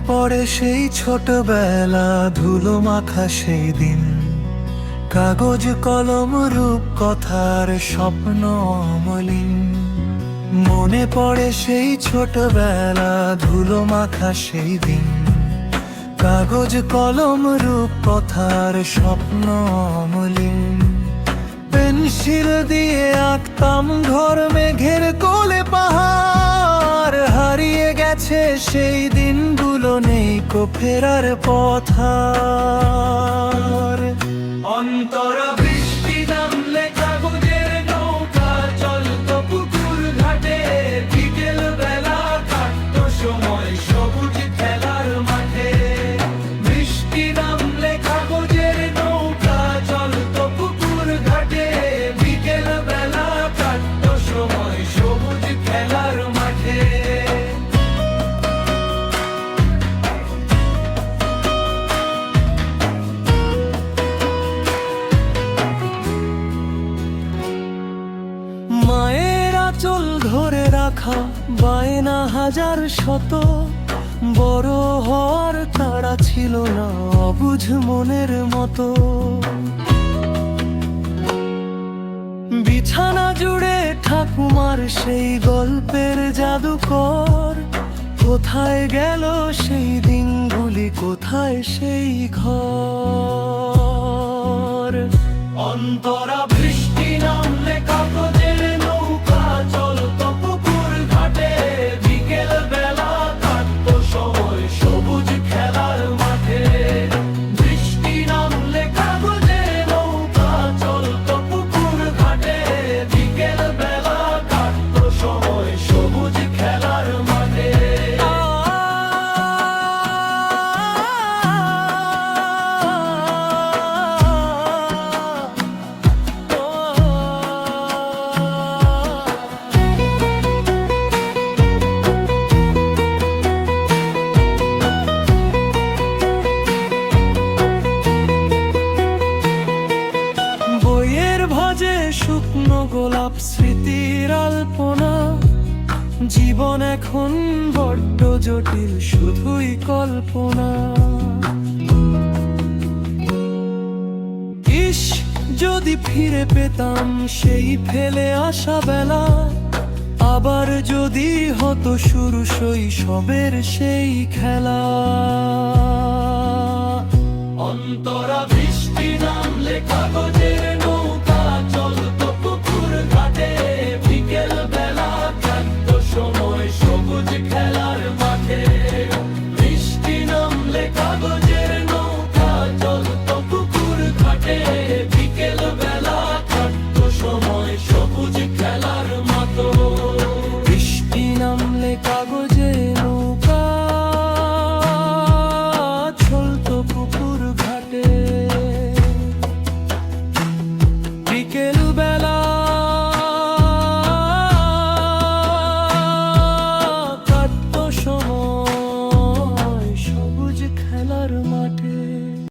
পড়ে সেই ছোটবেলা, ধুলো মাখা সেই দিন, কাগজ কলম রূপ কথার স্বপ্ন অমলিন। মনে পড়ে সেই ছোটবেলা, ধুলো মাখা সেই দিন, কাগজ কলম রূপ কথার স্বপ্ন অমলিন। পেন্সিল দিয়ে আঁকতাম ঘর, মেঘের কোলে পাহাড়, হারিয়ে গেছে সেই দিনগুলো, নেই কো ফেরার পথ আর। অন্তরা বৃষ্টি নামলে কাগজের নৌকা চলতো পুকুর ঘাটে, বিকেল বেলা কাটতো সময় সবুজ খেলার মাঠে। বৃষ্টি নামলে কাগজের নৌকা চলতো পুকুর ঘাটে, বিকেল বেলা কাটতো সময় সবুজ খেলার মাঠে। মায়ের আঁচল ধরে রাখা বায়না হাজার শত, বড় হওয়ার তাড়া ছিল না অবুঝ মনের মতো। বিছানা জুড়ে ঠাকুমার সেই গল্পের জাদুকর, কোথায় গেল সেই দিনগুলি, কোথায় সেই ঘর। অন্তরা বৃষ্টি নামলে কাগজের নৌকা চলতো পুকুর ঘাটে, বিকেল বেলা কাটতো সময় সবুজ খেলার মাঠে। বৃষ্টি নামলে কাগজের নৌকা চলতো পুকুর ঘাটে, বিকেল বেলা কাটতো সময় সবুজ খেলার মাঠে। বইয়ের ভাজে শুকনো গোলাপ স্মৃতির আলপনা, জীবন এখন বড্ড জটিল শুধুই কল্পনা। ইস, যদি ফিরে পেতাম সেই ফেলে আসা বেলা, আবার যদি হতো শুরু শৈশবের সেই খেলা। অন্তরা বৃষ্টি নামলে কাগজ